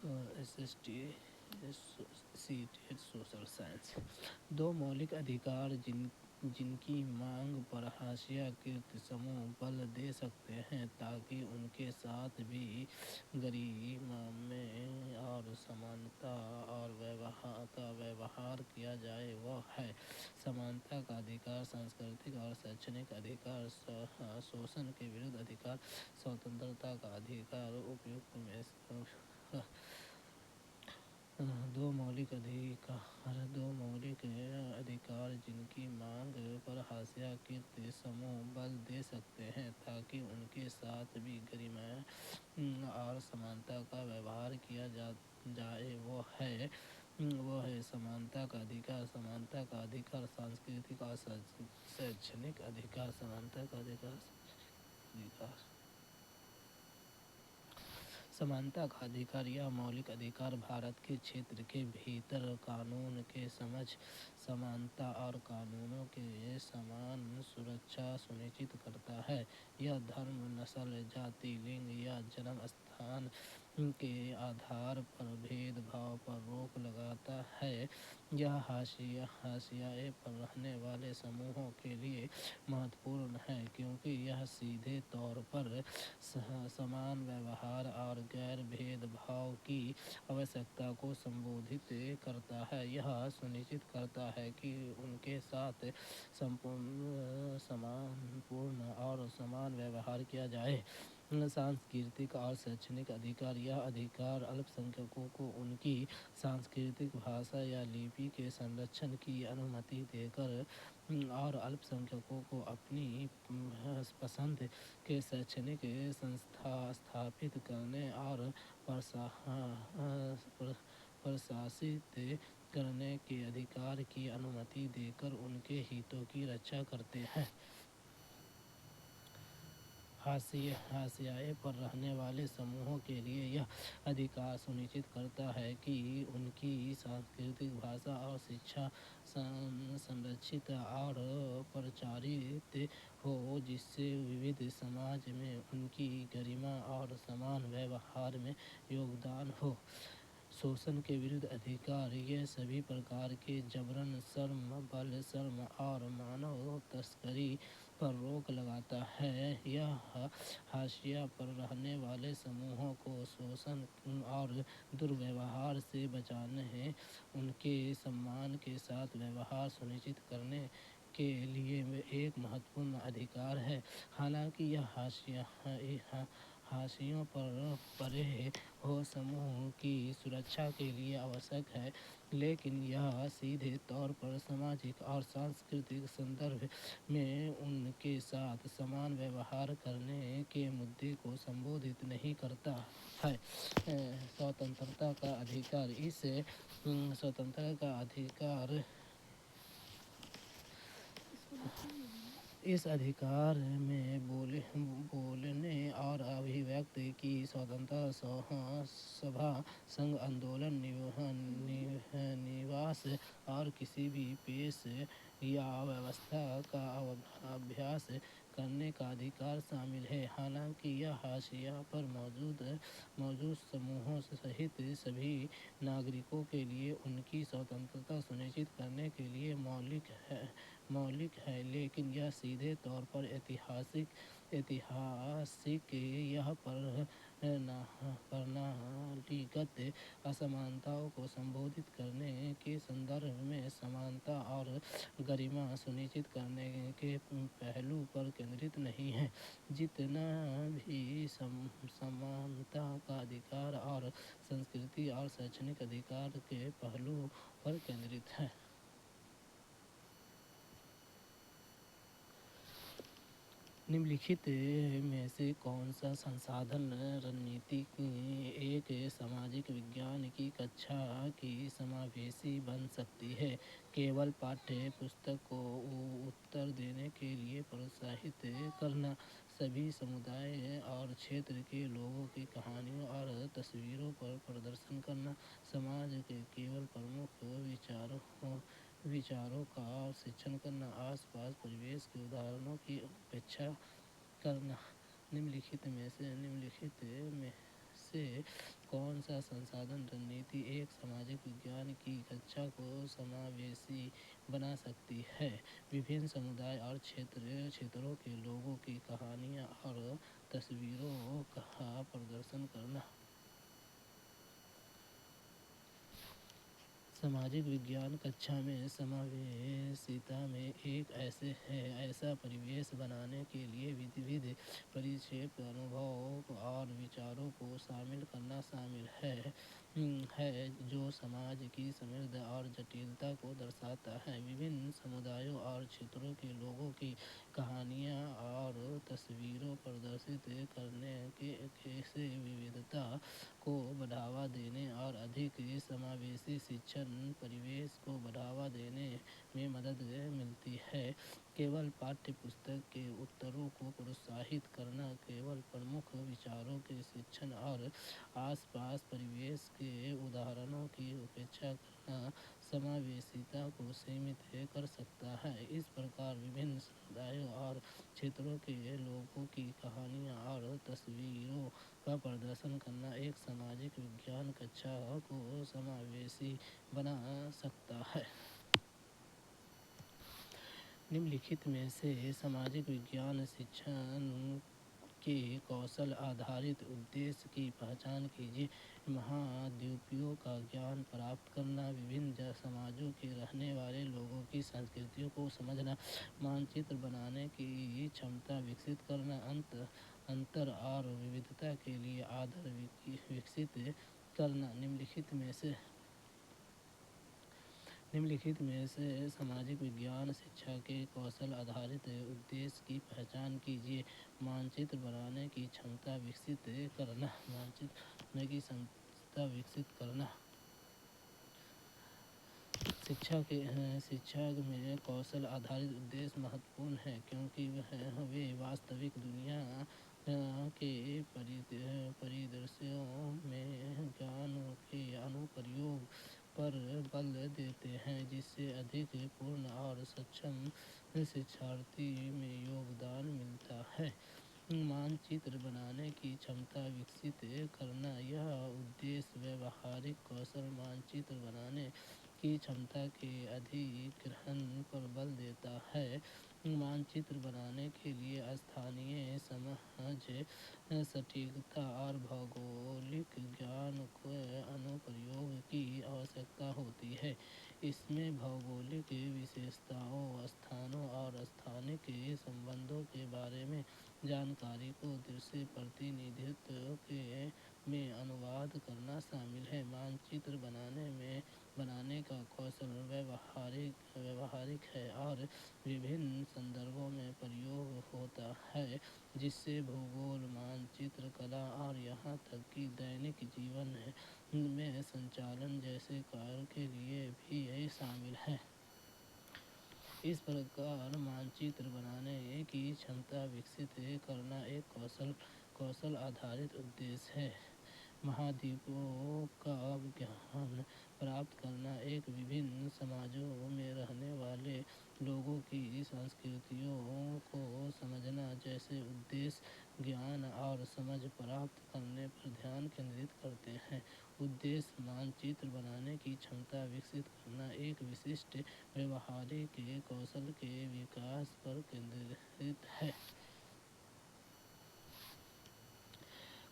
SST seated social science. दो मौलिक अधिकार जिनकी मांग पर हाशियाकृत समूह बल दे सकते हैं ताकि उनके साथ भी गरिमा में और समानता और व्यवहार किया जाए, वह है समानता का अधिकार, सांस्कृतिक और शैक्षणिक अधिकार, शोषण के विरुद्ध अधिकार, स्वतंत्रता का अधिकार। उपयुक्त में दो मौलिक अधिकार जिनकी मांग पर हाशियाकृत समूह बल दे सकते हैं ताकि उनके साथ भी गरिमा और समानता का व्यवहार किया जाए, वो है समानता का अधिकार, सांस्कृतिक और शैक्षणिक अधिकार। समानता का अधिकार समानता का अधिकार। यह मौलिक अधिकार भारत के क्षेत्र के भीतर कानून के समझ, समानता और कानूनों के समान सुरक्षा सुनिश्चित करता है। यह धर्म, नस्ल, जाति, लिंग या जन्म स्थान के आधार पर भेदभाव पर रोक लगाता है। यह हाशिए पर रहने वाले समूहों के लिए महत्वपूर्ण है क्योंकि यह सीधे तौर पर समान व्यवहार और गैर भेदभाव की आवश्यकता को संबोधित करता है। यह सुनिश्चित करता है कि उनके साथ पूर्ण और समान व्यवहार किया जाए। सांस्कृतिक और शैक्षणिक अधिकार। यह अधिकार अल्पसंख्यकों को उनकी सांस्कृतिक भाषा या लिपि के संरक्षण की अनुमति देकर और अल्पसंख्यकों को अपनी पसंद के शैक्षणिक संस्था स्थापित करने और प्रशासित करने के अधिकार की अनुमति देकर उनके हितों की रक्षा करते हैं। हाशिए पर रहने वाले समूहों के लिए यह अधिकार सुनिश्चित करता है कि उनकी सांस्कृतिक भाषा और शिक्षा संरक्षित और प्रचारित हो, जिससे विविध समाज में उनकी गरिमा और समान व्यवहार में योगदान हो। शोषण के विरुद्ध अधिकार। यह सभी प्रकार के जबरन, बाल श्रम और मानव तस्करी पर रोक लगाता है। यह हाशिया पर रहने वाले समूहों को शोषण और दुर्व्यवहार से बचाने, उनके सम्मान के साथ व्यवहार सुनिश्चित करने के लिए एक महत्वपूर्ण अधिकार है। हालांकि यह हाशियों पर पड़े हो समूह की सुरक्षा के लिए आवश्यक है, लेकिन यह सीधे तौर पर सामाजिक और सांस्कृतिक संदर्भ में उनके साथ समान व्यवहार करने के मुद्दे को संबोधित नहीं करता है। स्वतंत्रता का अधिकार। इस अधिकार में बोलने और अभिव्यक्ति की स्वतंत्रता, सभा, संघ, आंदोलन, निवास और किसी भी पेशे या व्यवस्था का अभ्यास करने का अधिकार शामिल है। हालांकि यह हाशिया पर मौजूद समूहों सहित सभी नागरिकों के लिए उनकी स्वतंत्रता सुनिश्चित करने के लिए मौलिक है, लेकिन यह सीधे तौर पर ऐतिहासिक यह प्रणालीगत असमानताओं को संबोधित करने के संदर्भ में समानता और गरिमा सुनिश्चित करने के पहलू पर केंद्रित नहीं है, जितना भी समानता का अधिकार और सांस्कृतिक और शैक्षणिक अधिकार के पहलू पर केंद्रित है। निम्नलिखित में से कौन सा संसाधन रणनीति एक सामाजिक विज्ञान की कक्षा की समावेशी बन सकती है? केवल पाठ्य पुस्तक को उत्तर देने के लिए प्रोत्साहित करना, सभी समुदाय और क्षेत्र के लोगों की कहानियों और तस्वीरों पर प्रदर्शन करना, समाज के केवल प्रमुख विचारों का शिक्षण करना, आसपास परिवेश के उदाहरणों की उपेक्षा करना। निम्नलिखित में से कौन भाषा संसाधन रणनीति एक सामाजिक विज्ञान की कक्षा को समावेशी बना सकती है। विभिन्न समुदाय और क्षेत्रों के लोगों की कहानियाँ और तस्वीरों का प्रदर्शन करना। सामाजिक विज्ञान कक्षा में समावेशिता में एक ऐसा परिवेश बनाने के लिए विविध परिप्रेक्ष्य, अनुभवों और विचारों को शामिल करना शामिल है जो समाज की समृद्धि और जटिलता को दर्शाता है। विभिन्न समुदायों और क्षेत्रों के लोगों की कहानियाँ और तस्वीरों प्रदर्शित करने से विविधता को बढ़ावा देने और अधिक समावेशी शिक्षण परिवेश को बढ़ावा देने में मदद मिलती है। केवल पाठ्य पुस्तक के उत्तरों को प्रोत्साहित करना, केवल प्रमुख विचारों के शिक्षण और आसपास परिवेश के उदाहरणों की उपेक्षा करना समावेशिता को सीमित कर सकता है। इस प्रकार विभिन्न समुदायों और क्षेत्रों के लोगों की कहानियाँ और तस्वीरों का प्रदर्शन करना एक सामाजिक विज्ञान कक्षा को समावेशी बना सकता है। निम्नलिखित में से सामाजिक विज्ञान शिक्षण के कौशल आधारित उद्देश्य की पहचान कीजिए। महाद्वीपों का ज्ञान प्राप्त करना, विभिन्न समाजों के रहने वाले लोगों की संस्कृतियों को समझना, मानचित्र बनाने की क्षमता विकसित करना, अंतर और विविधता के लिए आदर विकसित करना। निम्नलिखित में से सामाजिक विज्ञान शिक्षा के कौशल आधारित उद्देश्य की पहचान कीजिए। मानचित्र बनाने की क्षमता विकसित करना। शिक्षा में कौशल आधारित उद्देश्य महत्वपूर्ण है क्योंकि वे वास्तविक दुनिया के परिदृश्यों में ज्ञान के अनुप्रयोग पर बल देते हैं, जिससे अधिक पूर्ण और सक्षम शिक्षार्थी में योगदान मिलता है। मानचित्र बनाने की क्षमता विकसित करना। यह उद्देश्य व्यावहारिक कौशल मानचित्र बनाने की क्षमता के अधिग्रहण पर बल देता है। मानचित्र बनाने के लिए स्थानीय समझ, सटीकता और भौगोलिक ज्ञान के अनुप्रयोग की आवश्यकता होती है। इसमें भौगोलिक विशेषताओं, स्थानों और स्थानिक संबंधों के बारे में जानकारी को दृश्य प्रतिनिधित्व में अनुवाद करना शामिल है। मानचित्र बनाने का कौशल व्यावहारिक है और विभिन्न संदर्भों में प्रयोग होता है, जिससे भूगोल, मानचित्र कला और यहाँ तक कि दैनिक जीवन में संचालन जैसे कार्यों के लिए भी शामिल है। इस प्रकार मानचित्र बनाने की क्षमता विकसित करना एक कौशल आधारित उद्देश्य है। महाद्वीपों का ज्ञान प्राप्त करना। एक विभिन्न समाजों में रहने वाले लोगों की संस्कृतियों को समझना जैसे उद्देश्य ज्ञान और समझ प्राप्त करने पर ध्यान केंद्रित करते हैं। उद्देश्य मानचित्र बनाने की क्षमता विकसित करना एक विशिष्ट व्यावहारिक कौशल के विकास पर केंद्रित है।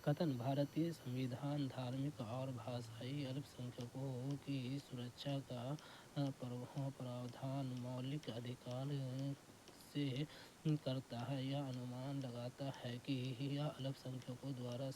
कथन: भारतीय संविधान धार्मिक और भाषाई अल्पसंख्यकों की सुरक्षा का प्रावधान मौलिक अधिकार से करता है। यह अनुमान लगाता है कि यह अल्पसंख्यकों द्वारा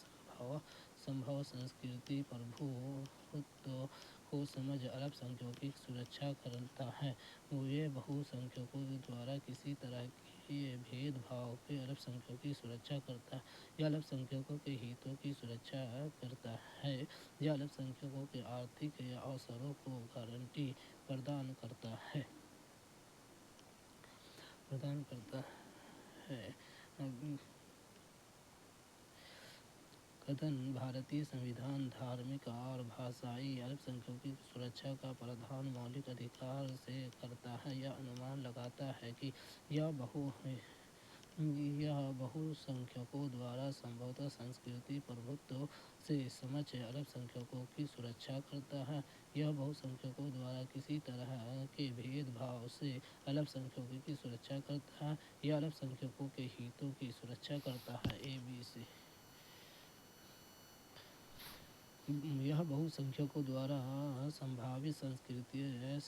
संभव सांस्कृतिक प्रभुत्व को समझ अल्पसंख्यकों की सुरक्षा करता है। वे बहुसंख्यकों द्वारा किसी तरह के भेदभाव के अल्पसंख्यकों की सुरक्षा करता है। यह अल्पसंख्यकों के हितों की सुरक्षा करता है। यह अल्पसंख्यकों के आर्थिक अवसरों को गारंटी प्रदान करता है। कथन: भारतीय संविधान धार्मिक और भाषाई अल्पसंख्यकों की सुरक्षा का प्रावधान मौलिक अधिकार से करता है। यह अनुमान लगाता है कि यह यह बहुसंख्यकों द्वारा संभवतः संस्कृति प्रभुत्व से समझ अल्पसंख्यकों की सुरक्षा करता है। यह बहुसंख्यकों द्वारा किसी तरह के भेदभाव से अल्पसंख्यकों की सुरक्षा करता है। यह अल्पसंख्यकों के हितों की सुरक्षा करता है। ABC यह बहुसंख्यकों द्वारा संभावित सांस्कृतिक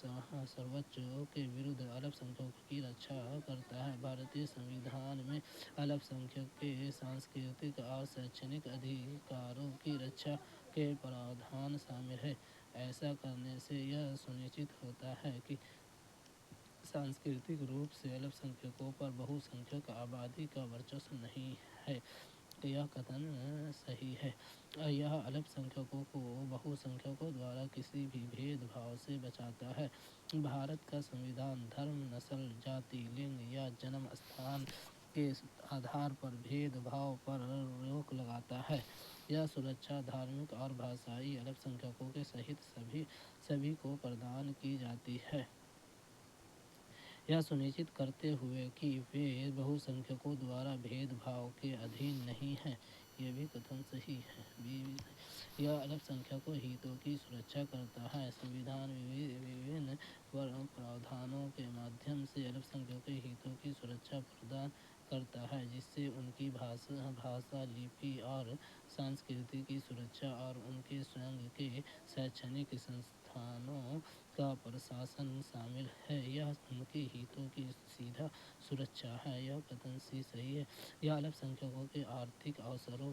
सर्वोच्च के विरुद्ध अल्पसंख्यकों की रक्षा करता है। भारतीय संविधान में अल्पसंख्यक के सांस्कृतिक और शैक्षणिक अधिकारों की रक्षा के प्रावधान शामिल है। ऐसा करने से यह सुनिश्चित होता है कि सांस्कृतिक रूप से अल्पसंख्यकों पर बहुसंख्यक आबादी का वर्चस्व नहीं है। यह कथन सही है। यह अल्पसंख्यकों को बहुसंख्यकों द्वारा किसी भी भेदभाव से बचाता है। भारत का संविधान धर्म, नस्ल, जाति, लिंग या जन्म स्थान के आधार पर भेदभाव पर रोक लगाता है। यह सुरक्षा धार्मिक और भाषाई अल्पसंख्यकों के सहित सभी को प्रदान की जाती है, यह सुनिश्चित करते हुए कि वे बहुसंख्यकों द्वारा भेदभाव के अधीन नहीं हैं। यह भी कथन सही है। यह अल्पसंख्यकों हितों की सुरक्षा करता है। संविधान विभिन्न प्रावधानों के माध्यम से अल्पसंख्यकों के हितों की सुरक्षा प्रदान करता है, जिससे उनकी भाषा, लिपि और संस्कृति की सुरक्षा और उनके स्वयं के शैक्षणिक संस्थानों का प्रशासन शामिल है। यह उनके हितों की सीधा सुरक्षा है। यह कथन सही है। यह अल्पसंख्यकों के आर्थिक अवसरों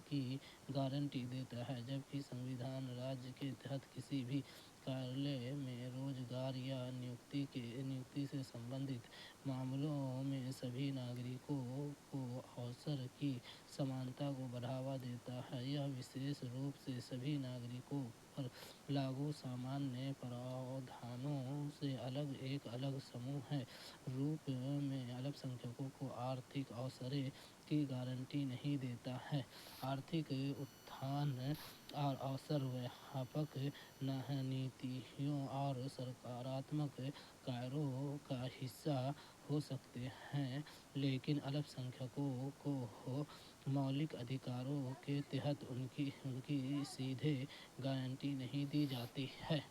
की गारंटी देता है, जबकि संविधान राज्य के तहत किसी भी कार्यालय में रोजगार या नियुक्ति से संबंधित मामलों में सभी नागरिकों को अवसर की समानता को बढ़ावा देता है। यह विशेष रूप से सभी नागरिकों पर लागू सामान्य प्रावधानों से एक अलग समूह है रूप में अल्पसंख्यकों को आर्थिक अवसरों की गारंटी नहीं देता है। आर्थिक उत्थान और अवसर व्यापक नीतियों और सकारात्मक कार्यों का हिस्सा हो सकते हैं, लेकिन अल्पसंख्यकों को मौलिक अधिकारों के तहत उनकी सीधे गारंटी नहीं दी जाती है।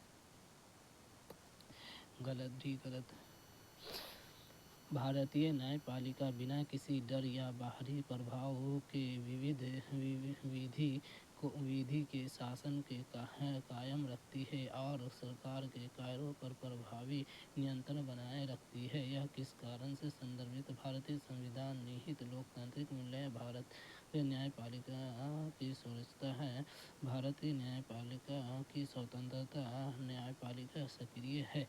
गलत। भारतीय न्यायपालिका बिना किसी डर या बाहरी प्रभाव के विधि के शासन के कायम रखती है और सरकार के कार्यों पर प्रभावी नियंत्रण बनाए रखती है। यह किस कारण से संदर्भित भारतीय संविधान निहित लोकतांत्रिक मूल्य भारतीय न्यायपालिका की स्वतंत्रता है। भारतीय न्यायपालिका की स्वतंत्रता। न्यायपालिका सक्रिय है।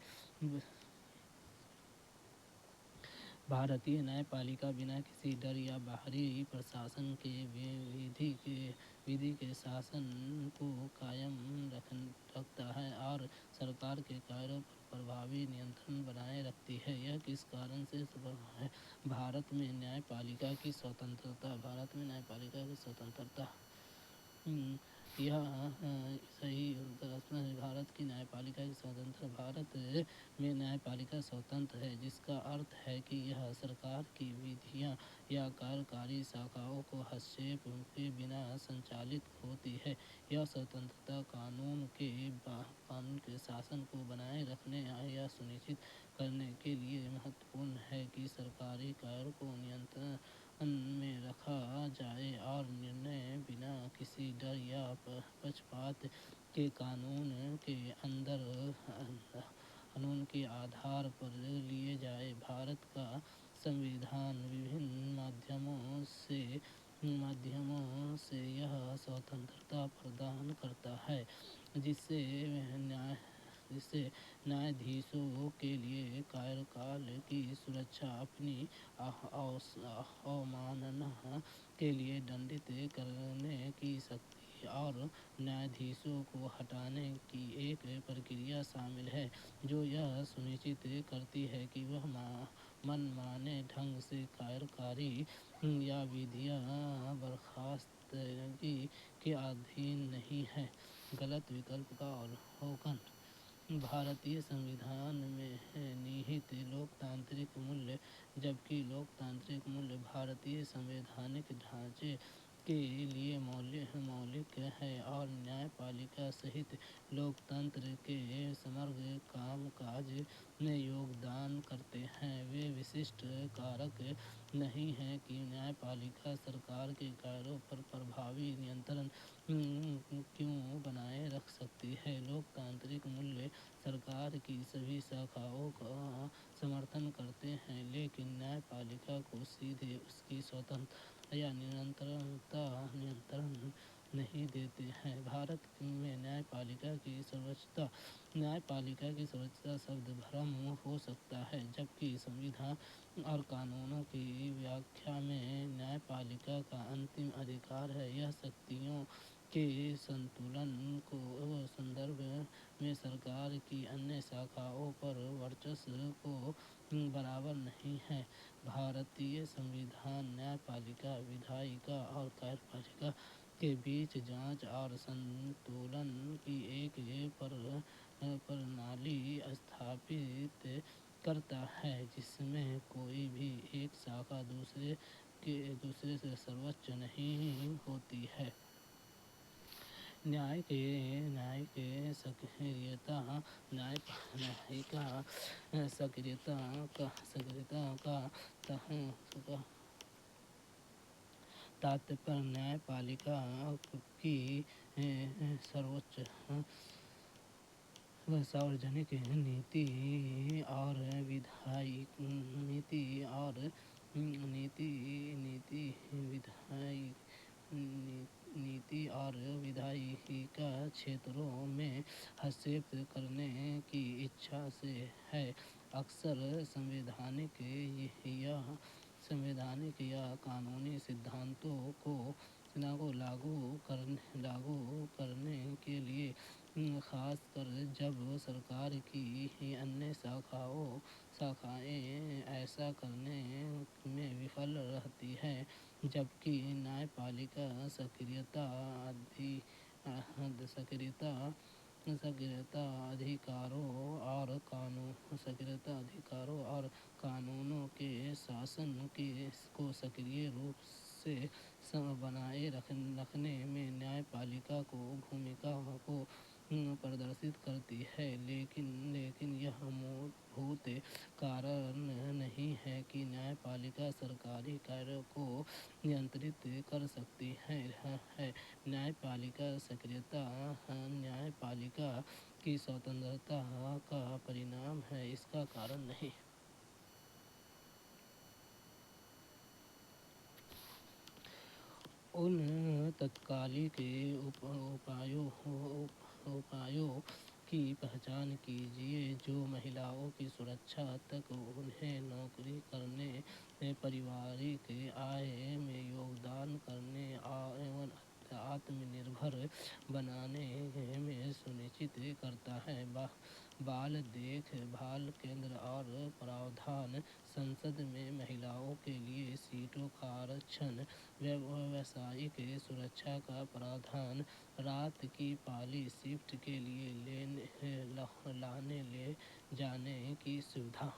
भारतीय न्यायपालिका बिना किसी डर या बाहरी प्रशासन के विधि के शासन को कायम रखता है और सरकार के कार्यों पर प्रभावी नियंत्रण बनाए रखती है। यह किस कारण से है? भारत में न्यायपालिका की स्वतंत्रता। यह सही उत्तर है। भारत की न्यायपालिका की स्वतंत्र। भारत में न्यायपालिका स्वतंत्र है, जिसका अर्थ है कि यह सरकार की विधियां या कार्यकारी शाखाओं को हस्तक्षेप के बिना संचालित होती है। यह स्वतंत्रता कानून के शासन को बनाए रखने या सुनिश्चित करने के लिए महत्वपूर्ण है कि सरकारी कार्यों को नियंत्रण में रखा जाए और निर्णय बिना किसी डर या पक्षपात के कानून के आधार पर लिए जाए। भारत का संविधान विभिन्न माध्यमों से यह स्वतंत्रता प्रदान करता है, जिससे न्यायाधीशों के लिए कार्यकाल की सुरक्षा, अपनी अवमानना के लिए दंडित करने की शक्ति और न्यायाधीशों को हटाने की एक प्रक्रिया शामिल है, जो यह सुनिश्चित करती है कि वह मनमाने ढंग से कार्यकारी या विधियां बर्खास्तगी के अधीन नहीं है। गलत विकल्प का अवलोकन। भारतीय संविधान में निहित लोकतांत्रिक मूल्य। जबकि लोकतांत्रिक मूल्य भारतीय संवैधानिक ढांचे के लिए मौलिक है और न्यायपालिका सहित लोकतंत्र के समग्र कामकाज में योगदान करते हैं। वे विशिष्ट कारक नहीं हैं कि न्यायपालिका सरकार के कार्यों पर प्रभावी नियंत्रण क्यों बनाए रख सकती है। लोकतांत्रिक मूल्य सरकार की सभी शाखाओं का समर्थन करते हैं, लेकिन न्यायपालिका को सीधे उसकी स्वतंत्रता या नियंत्रण नहीं देते हैं। भारत में न्यायपालिका की सर्वोच्चता शब्द भ्रम हो सकता है, जबकि संविधान और कानूनों की व्याख्या में न्यायपालिका का अंतिम अधिकार है। यह शक्तियों के संतुलन को संदर्भ में सरकार की अन्य शाखाओं पर वर्चस्व को बराबर नहीं है। भारतीय संविधान न्यायपालिका, विधायिका और कार्यपालिका के बीच जांच और संतुलन की एक प्रणाली स्थापित करता है, जिसमें कोई भी एक शाखा दूसरे से सर्वोच्च नहीं होती है। न्यायिक सक्रियता का तात्पर्य न्यायपालिका की सर्वोच्च सार्वजनिक नीति और विधायिक नीति और विधायिका क्षेत्रों में हस्तक्षेप करने की इच्छा से है। अक्सर संवैधानिक या कानूनी सिद्धांतों को लागू करने के लिए, खासकर जब सरकार की अन्य शाखाएं ऐसा करने में विफल रहती हैं। जबकि न्यायपालिका अधिकारों और कानूनों के शासन को सक्रिय रूप से बनाए रखने में न्यायपालिका को भूमिका को प्रदर्शित करती है, लेकिन यह मूलभूत कारण नहीं है कि न्यायपालिका सरकारी कार्यों को नियंत्रित कर सकती है। न्यायपालिका सक्रियता न्यायपालिका की स्वतंत्रता का परिणाम है, इसका कारण नहीं। उन तात्कालिक उपायों की पहचान कीजिए जो महिलाओं की सुरक्षा तक, उन्हें नौकरी करने, पारिवारिक आय में योगदान करने एवं आत्मनिर्भर बनाने में सुनिश्चित करता है। बाल देखभाल केंद्र और प्रावधान, संसद में महिलाओं के लिए सीटों का आरक्षण, व्यावसायिक सुरक्षा का प्रावधान, रात की पाली शिफ्ट के लिए लाने ले जाने की सुविधा।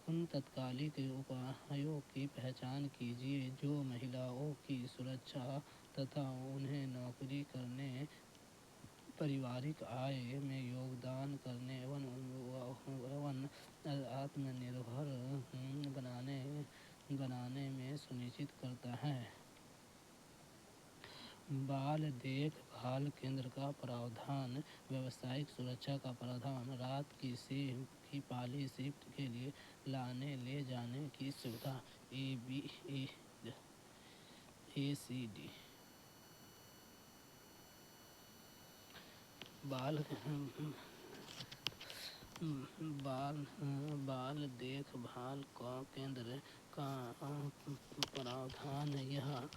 उन तात्कालिक उपायों की पहचान कीजिए जो महिलाओं की सुरक्षा तथा उन्हें नौकरी करने, पारिवारिक आय में योगदान करने एवं आत्मनिर्भर बनाने में सुनिश्चित करता है। बाल देखभाल केंद्र का प्रावधान, व्यावसायिक सुरक्षा का प्रावधान, रात की पाली शिफ्ट के लिए लाने ले जाने की सुविधा। ACD बाल देखभाल केंद्र का प्रावधान। यह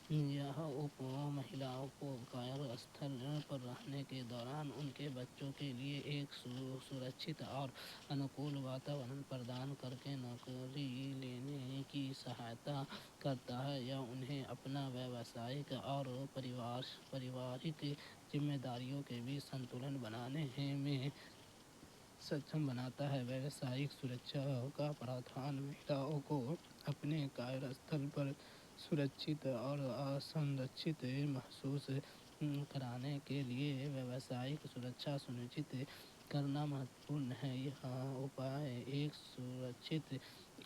यह उप महिलाओं को कार्यस्थल पर रहने के दौरान उनके बच्चों के लिए एक सुरक्षित और अनुकूल वातावरण प्रदान करके नौकरी लेने की सहायता करता है। यह उन्हें अपना व्यावसायिक और पारिवारिक जिम्मेदारियों के बीच संतुलन बनाने में सक्षम बनाता है। व्यावसायिक सुरक्षा का प्रावधान महिलाओं को अपने कार्यस्थल पर सुरक्षित और असंरक्षित महसूस कराने के लिए व्यावसायिक सुरक्षा सुनिश्चित करना महत्वपूर्ण है। यह उपाय एक सुरक्षित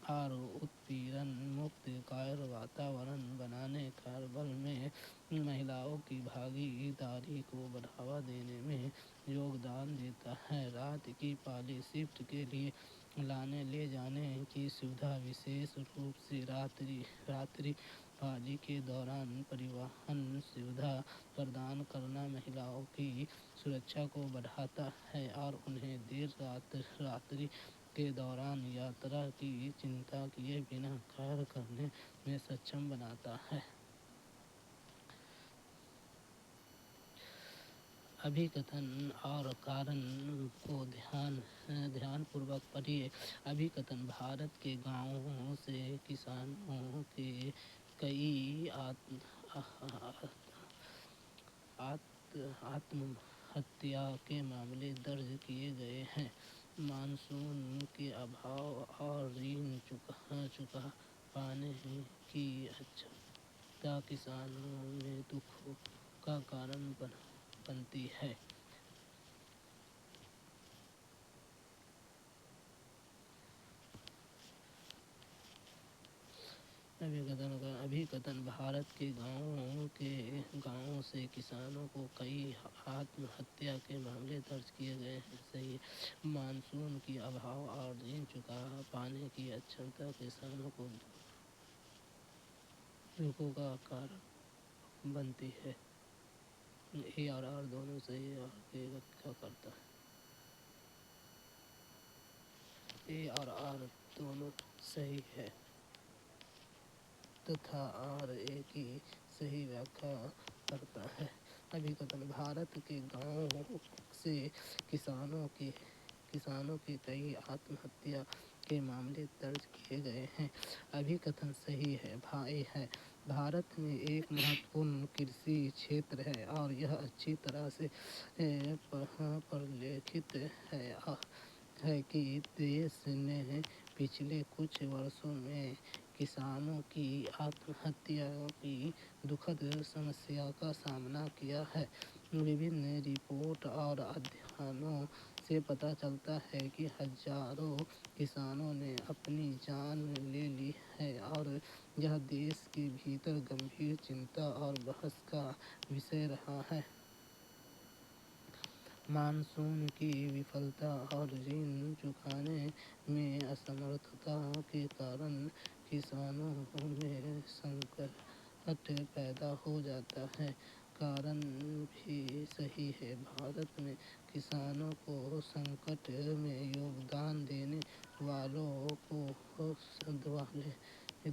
और उत्पीड़न मुक्त कार्य वातावरण बनाने कार्यबल में महिलाओं की भागीदारी को बढ़ावा देने में योगदान देता है। रात की पाली शिफ्ट के लिए लाने ले जाने की सुविधा, विशेष रूप से रात्रि पाली के दौरान परिवहन सुविधा प्रदान करना महिलाओं की सुरक्षा को बढ़ाता है और उन्हें देर रात्रि के दौरान यात्रा की चिंता किए बिना कार्य करने में सक्षम बनाता है। अभिकथन और कारण को ध्यानपूर्वक पढ़िए। अभिकथन: भारत के गांवों से किसानों के कई आत्महत्या के मामले दर्ज किए गए हैं। मानसून के अभाव और ऋण चुका पाने की अक्षमता किसानों में दुख का कारण बनती है। अभिकथन: भारत के गांवों से किसानों को कई आत्महत्या के मामले दर्ज किए गए हैं। सही है। मानसून की अभाव और ऋण चुका पाने की अक्षमता किसानों को दुखों का कारण बनती है। ए और आर दोनों सही है। की व्याख्या करता है। ए और आर दोनों सही है तथा आर ए की सही व्याख्या करता है। अभिकथन: भारत के गांवों से किसानों के कई आत्महत्या के मामले दर्ज किए गए हैं। अभिकथन सही है। भारत में एक महत्वपूर्ण कृषि क्षेत्र है और यह अच्छी तरह से परिलक्षित है कि देश ने पिछले कुछ वर्षों में किसानों की आत्महत्या की दुखद समस्या का सामना किया है। विभिन्न रिपोर्ट और अध्ययनों से पता चलता है कि हजारों किसानों ने अपनी जान ले ली है और यह देश के भीतर गंभीर चिंता और बहस का विषय रहा है। मानसून की विफलता और ऋण चुकाने में असमर्थता के कारण किसानों में संकट पैदा हो जाता है। कारण भी सही है। भारत में किसानों को संकट में योगदान देने वाले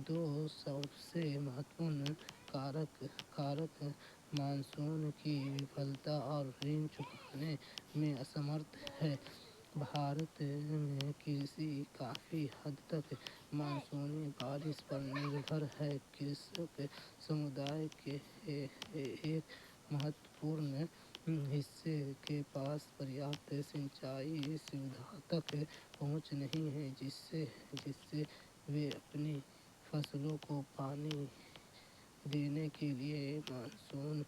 दो सबसे महत्वपूर्ण कारक मानसून की विफलता और ऋण चुकाने में असमर्थता है। भारत में कृषि काफी हद तक मानसूनी बारिश पर निर्भर है। कृषक समुदाय के एक महत्वपूर्ण हिस्से के पास पर्याप्त सिंचाई सुविधा तक पहुँच नहीं है, जिससे वे अपनी फसलों को पानी देने के लिए मानसून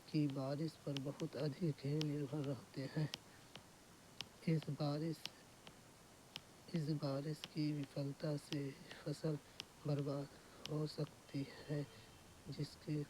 की बारिश पर बहुत अधिक निर्भर रहते हैं। इस बारिश की विफलता से फसल बर्बाद हो सकती है, जिसके